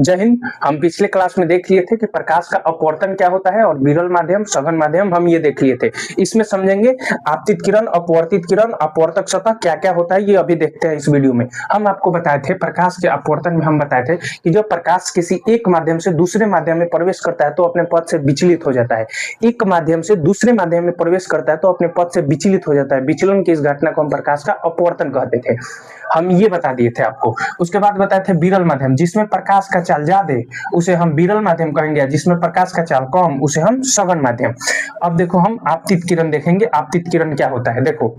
जय हिंद। हम पिछले क्लास में देख लिए थे कि प्रकाश का अपवर्तन क्या होता है और विरल माध्यम, सघन माध्यम हम ये देख लिए थे। इसमें समझेंगे आपतित किरण, अपवर्तित किरण, अपवर्तक सतह क्या क्या होता है, ये अभी देखते हैं इस वीडियो में। हम आपको बताए थे प्रकाश के अपवर्तन में हम बताए थे कि जब प्रकाश किसी एक माध्यम से दूसरे माध्यम में प्रवेश करता है तो अपने पथ से विचलित हो जाता है। एक माध्यम से दूसरे माध्यम में प्रवेश करता है तो अपने पथ से विचलित हो जाता है। विचलन की इस घटना को हम प्रकाश का अपवर्तन कहते थे, हम ये बता दिए थे आपको। उसके बाद बताए थे विरल माध्यम, जिसमें प्रकाश का चाल ज्यादा उसे हम विरल माध्यम कहेंगे, जिसमें प्रकाश का चाल कम उसे हम सघन माध्यम। अब देखो हम आपतित किरण देखेंगे। आपतित किरण क्या होता है, देखो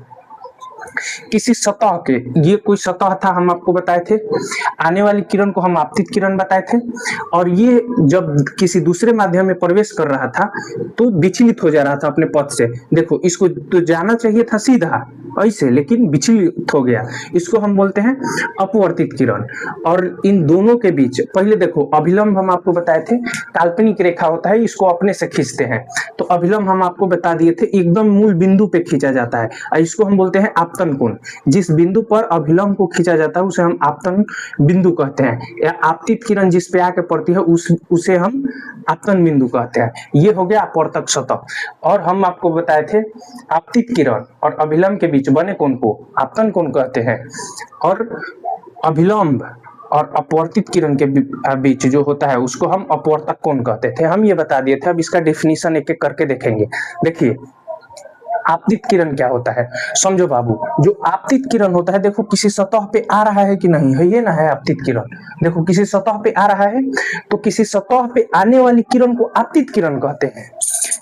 किसी सतह के, ये कोई सतह था हम आपको बताए थे, आने वाली किरण को हम आपतित किरण बताए थे, और ये जब किसी दूसरे माध्यम में प्रवेश कर रहा था तो विचलित हो जा रहा था अपने पथ से। देखो इसको तो जाना चाहिए था सीधा ऐसे, लेकिन विचलित हो गया, इसको हम बोलते हैं अपवर्तित किरण। और इन दोनों के बीच पहले देखो अभिलंब हम आपको बताए थे, काल्पनिक रेखा होता है, इसको अपने से खींचते हैं। तो अभिलंब हम आपको बता दिए थे एकदम मूल बिंदु पे खींचा जाता है, इसको हम बोलते हैं आपतन कोण। जिस बिंदु पर अभिलंब को खींचा जाता है उसे हम आपतन बिंदु कहते हैं, या आपतित किरण जिस पे आके पड़ती है उसे हम आपतन बिंदु कहते हैं। ये हो गया अपवर्तक सतह। और हम आपको बताए थे आपतित किरण और अभिलंब के बीच बने कोण को आपतन कोण कहते हैं, और अभिलंब और अपवर्तित किरण के बीच जो होता है उसको हम अपवर्तक कोण कहते थे, हम ये बता दिए थे। अब इसका डेफिनेशन एक एक करके देखेंगे। देखिए आपतित किरण क्या होता है, समझो बाबू। जो आपतित किरण होता है, देखो किसी सतह पे आ रहा है कि नहीं है, ये ना है आपतित किरण। देखो किसी सतह पे आ रहा है तो किसी सतह पे आने वाली किरण को आपतित किरण कहते हैं।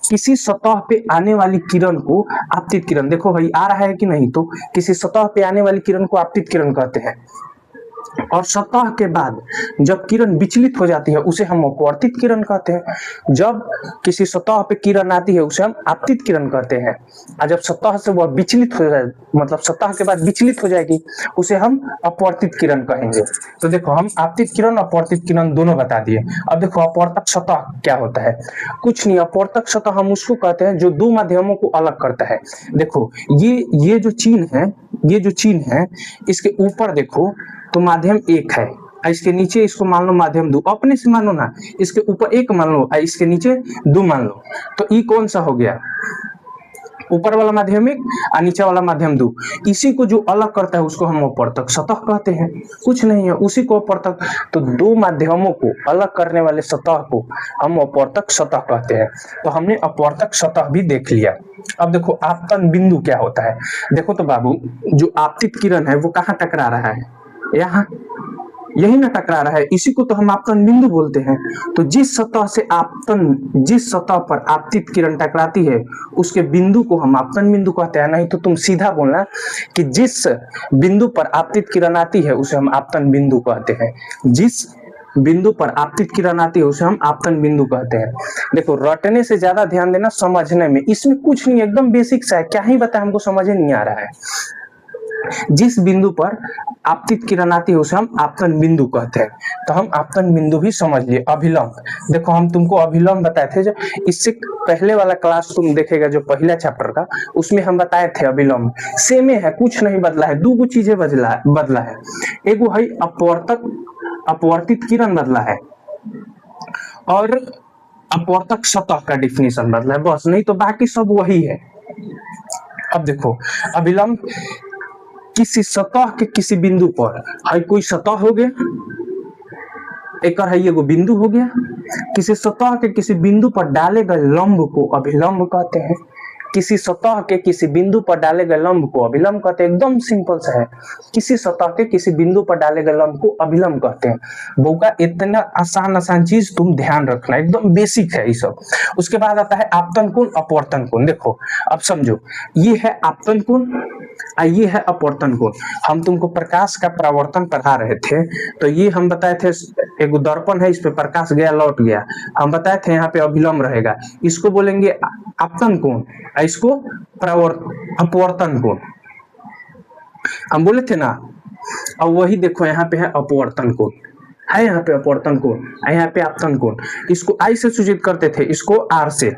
किसी सतह पे आने वाली किरण को आपतित किरण, देखो भाई आ रहा है कि नहीं, तो किसी सतह पे आने वाली किरण को आपतित किरण कहते हैं। और सतह के बाद जब किरण विचलित हो जाती है उसे हम अपवर्तित किरण कहते हैं। जब किसी सतह पे किरण आती है उसे हम आपतित किरण कहते हैं, और जब सतह से वह विचलित हो जाए, मतलब सतह के बाद विचलित हो जाएगी, उसे हम अपवर्तित किरण कहेंगे। तो देखो हम आपतित किरण अपवर्तित किरण दोनों बता दिए। अब देखो अपवर्तक सतह क्या होता है, कुछ नहीं, अपवर्तक सतह हम उसको कहते हैं जो दो माध्यमों को अलग करता है। देखो ये जो चिन्ह है, ये जो चिन्ह है, इसके ऊपर देखो तो माध्यम एक है, इसके नीचे इसको मान लो माध्यम दो, अपने से मानो ना, इसके ऊपर एक मान लो, इसके नीचे दो मान लो, तो ये कौन सा हो गया, ऊपर वाला माध्यम एक और नीचे वाला माध्यम दो। इसी को जो अलग करता है उसको हम अपवर्तक सतह कहते हैं, कुछ नहीं है, उसी को अपवर्तक। तो दो माध्यमों को अलग करने वाले सतह को हम अपवर्तक सतह कहते हैं। तो हमने अपवर्तक सतह भी देख लिया। अब देखो आपतन बिंदु क्या होता है। देखो तो बाबू, जो आपतित किरण है वो कहाँ टकरा रहा है, यहाँ यही ना टकरा रहा है, इसी को तो हम आपतन बिंदु बोलते हैं। तो जिस सतह पर आपतित किरण टकराती है उसके बिंदु को हम आपतन बिंदु कहते हैं। नहीं तो तुम सीधा बोलना कि जिस बिंदु पर आपतित किरण आती है उसे हम आपतन बिंदु कहते हैं। जिस बिंदु पर आपतित किरण आती है उसे हम आपतन बिंदु कहते हैं। देखो रटने से ज्यादा ध्यान देना समझने में, इसमें कुछ नहीं, एकदम बेसिक सा है, क्या ही बताए, हमको समझ ही नहीं आ रहा है। जिस बिंदु पर आपतित किरण आती है उसे हम आपतन बिंदु कहते हैं। तो हम आपतन बिंदु भी समझ लिए। अभिलंब, देखो हम तुमको अभिलंब बताए थे, जो इससे पहले वाला क्लास तुम देखेगा जो पहला चैप्टर का, उसमें हम बताए थे अभिलंब सेम है, कुछ नहीं बदला है, दो चीजें बदला है। एगो है अपवर्तित किरण बदला है, और अपवर्तक सतह का डिफिनेशन बदला है, बस, नहीं तो बाकी सब वही है। अब देखो अभिलंब किसी सतह के किसी बिंदु पर है, कोई सतह हो गया, एक है ये बिंदु हो गया, किसी सतह के किसी बिंदु पर डाले गए लंब को अभिलंब कहते हैं। किसी सतह के किसी बिंदु पर डाले गए लंब को अभिलंब कहते हैं। एकदम सिंपल सा है, किसी सतह के किसी बिंदु पर डाले गए लंब को अभिलंब कहते हैं। बोका इतना आसान चीज तुम ध्यान रखना, एकदम बेसिक है ये सब। उसके बाद आता है आपतन कोण, अपवर्तन कोण। देखो अब समझो, ये है आपतन कोण और ये है अपवर्तन कोण। हम तुमको प्रकाश का परावर्तन पढ़ा रहे थे, तो ये हम बताए थे एक दर्पण है, इस पे प्रकाश गया लौट गया, हम बताए थे यहाँ पे अभिलंब रहेगा, इसको बोलेंगे आपतन कोण, इसको अपवर्तन कोण हम बोले थे ना। अब वही देखो यहाँ पे है अपवर्तन कोण, है यहाँ पे अपवर्तन कोण, यहाँ पे आपतन कोण। इसको आई से सूचित करते थे, इसको आर से।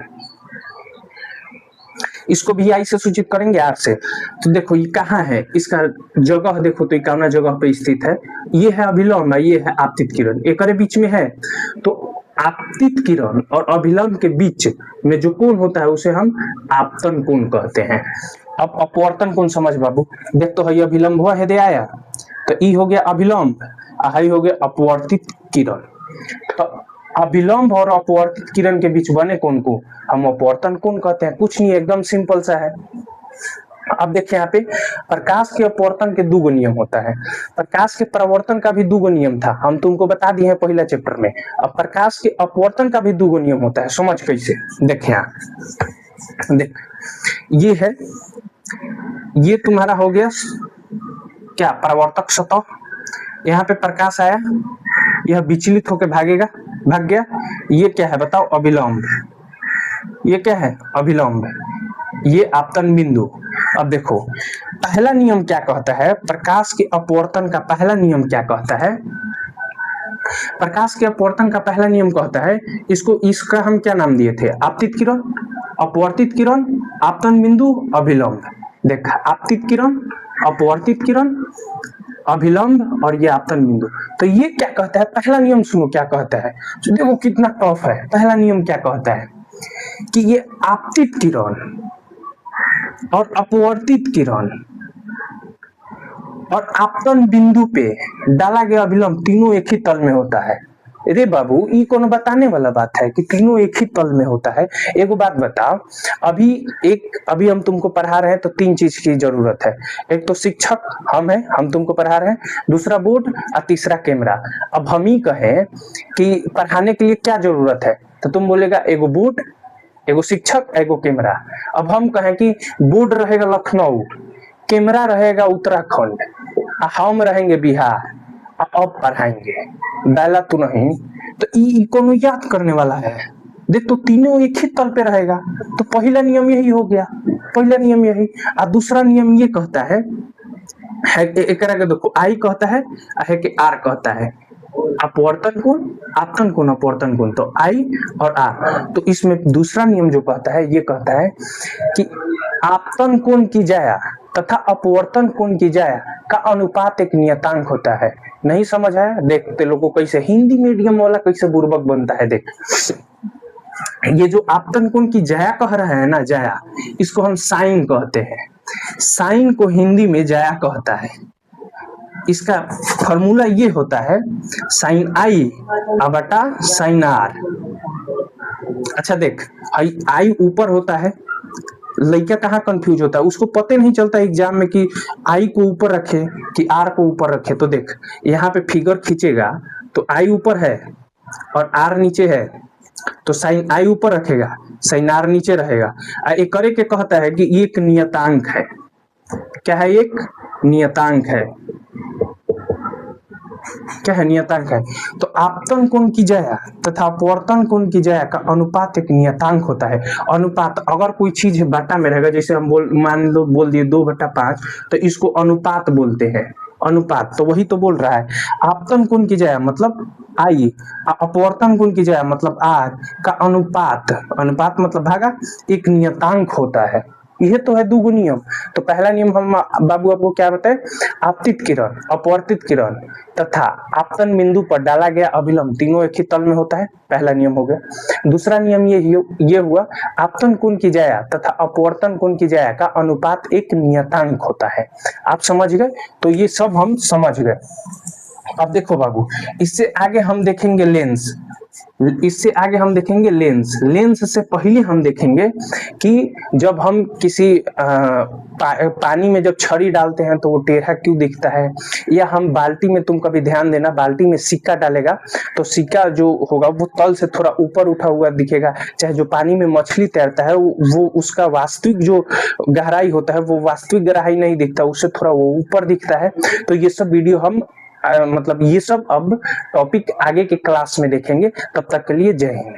इसको भी आई से सूचित करेंगे, आर से। तो देखो ये कहाँ है, इसका जगह देखो तो कौन जगह पे स्थित है, ये है अभिलंब, ये है आपतित किरण, एक बीच में है। तो आपतित किरण और अभिलंब के बीच में जो कोण होता है उसे हम आपतन कोण कहते हैं। अब अपवर्तन कोण समझ बाबू, देख तो है अभिलंब हुआ है दे आया, तो ई हो गया अभिलंब, हाई हो गया अपवर्तित किरण। तो अभिलंब और अपवर्तित किरण के बीच बने कोण को हम अपवर्तन कोण कहते हैं। कुछ नहीं, एकदम सिंपल सा है। अब देखिए यहाँ पे प्रकाश के अपवर्तन के दो नियम होता है, प्रकाश के परावर्तन का भी दो नियम था, हम तुमको बता दिए हैं पहला चैप्टर में। अब प्रकाश के अपवर्तन का भी दो नियम होता है, समझ कैसे, देखिए यहाँ देख, ये है, ये तुम्हारा हो गया क्या परावर्तक सतह, यहाँ पे प्रकाश आया, यह विचलित होकर भागेगा, भाग गया, ये क्या है बताओ अभिलंब, ये क्या है अभिलंब, ये आपतन बिंदु। अब देखो पहला नियम क्या कहता है, प्रकाश के अपवर्तन का पहला नियम क्या कहता है, प्रकाश के अपवर्तन का पहला नियम कहता है, इसको, इसका हम क्या नाम दिए थे, आपतित किरण, अपवर्तित किरण, आपतन बिंदु, अभिलंब। देखा आपतित किरण, अपवर्तित किरण, अभिलंब और ये आपतन बिंदु। तो ये क्या कहता है, पहला नियम सुनो क्या कहता है, देखो कितना टफ है। पहला नियम क्या कहता है कि ये आपतित किरण और अपवर्तित किरण और आपतन बिंदु पे डाला गया अभिलंब तीनों एक ही तल में होता है। अरे बाबू ये कौन बताने वाला बात है कि तीनों एक ही तल में होता है। एक बात बताओ, अभी हम तुमको पढ़ा रहे हैं तो तीन चीज की जरूरत है, एक तो शिक्षक हम हैं, हम तुमको पढ़ा रहे हैं, दूसरा बोर्ड और तीसरा कैमरा। अब हम ही कहें कि पढ़ाने के लिए क्या जरूरत है, तो तुम बोलेगा एगो बोर्ड, एगो शिक्षक, एगो कैमरा। अब हम कहें कि बोर्ड रहेगा लखनऊ, कैमरा रहेगा उत्तराखंड, हम रहेंगे बिहार, अब पढ़ाएंगे डाला तो नहीं, तो ई कोनो याद करने वाला है। देख तो तीनों एक ही तल पे रहेगा, तो पहला नियम यही हो गया, पहला नियम यही। और दूसरा नियम ये कहता है एक देखो आई कहता है कि आर कहता है, अपवर्तन कोण, आपतन कोण, अपवर्तन कोण, तो आई और आर। तो इसमें दूसरा नियम जो कहता है ये कहता है कि आपतन कोण की जाया तथा अपवर्तन कोण की जाया का अनुपात एक नियतांक होता है। नहीं समझ आया, देखते लोगों कैसे हिंदी मीडियम वाला कैसे बुर्बक बनता है। देख ये जो आपतन कोण की जाया कह रहा है ना, जाया, इसको हम साइन कहते हैं, साइन को हिंदी में जाया कहता है। इसका फॉर्मूला ये होता है साइन आई बटा साइन आर। अच्छा देख आई ऊपर होता है, लड़का कहाँ कंफ्यूज होता है, उसको पता नहीं चलता एग्जाम में कि आई को ऊपर रखे कि आर को ऊपर रखे। तो देख यहाँ पे फिगर खींचेगा तो आई ऊपर है और आर नीचे है, तो साइन आई ऊपर रखेगा, साइन आर नीचे रहेगा। एक करे के कहता है कि एक नियतांक है, क्या है, एक नियतांक है, क्या है, नियतांक है। तो आपतन कोण की जाया तथा अपवर्तन कोण की जाया का अनुपात एक नियतांक होता है। अनुपात, अगर कोई चीज बटा में रहेगा, जैसे हम मान लो बोल दिए 2/5, तो इसको अनुपात बोलते हैं, अनुपात। तो वही तो बोल रहा है, आपतन कोण की जाया मतलब आई, अपवर्तन कोण की जाया मतलब आर का अनुपात, अनुपात मतलब भागा, एक नियतांक होता है। यह तो है दो नियम। तो पहला नियम हम बाबू आपको क्या बताए, आपतित किरण, अपवर्तित किरण तथा आपतन बिंदु पर डाला गया अभिलंब तीनों एक ही तल में होता है, पहला नियम हो गया। दूसरा नियम ये हुआ आपतन कोण की जाया तथा अपवर्तन कोण की जाया का अनुपात एक नियतांक होता है। आप समझ गए, तो ये सब हम समझ गए। अब देखो बाबू, इससे आगे हम देखेंगे लेंस, इससे आगे हम देखेंगे लेंस। लेंस से पहले हम देखेंगे कि जब हम किसी पानी में जब छड़ी डालते हैं तो वो टेढ़ा क्यों दिखता है, या हम बाल्टी में, तुम कभी ध्यान देना, बाल्टी में सिक्का डालेगा तो सिक्का जो होगा वो तल से थोड़ा ऊपर उठा हुआ दिखेगा। चाहे जो पानी में मछली तैरता है वो उसका वास्तविक जो गहराई होता है वो वास्तविक गहराई नहीं दिखता, उससे थोड़ा वो ऊपर दिखता है। तो ये सब वीडियो हम मतलब ये सब अब टॉपिक आगे के क्लास में देखेंगे। तब तक के लिए जय हिंद।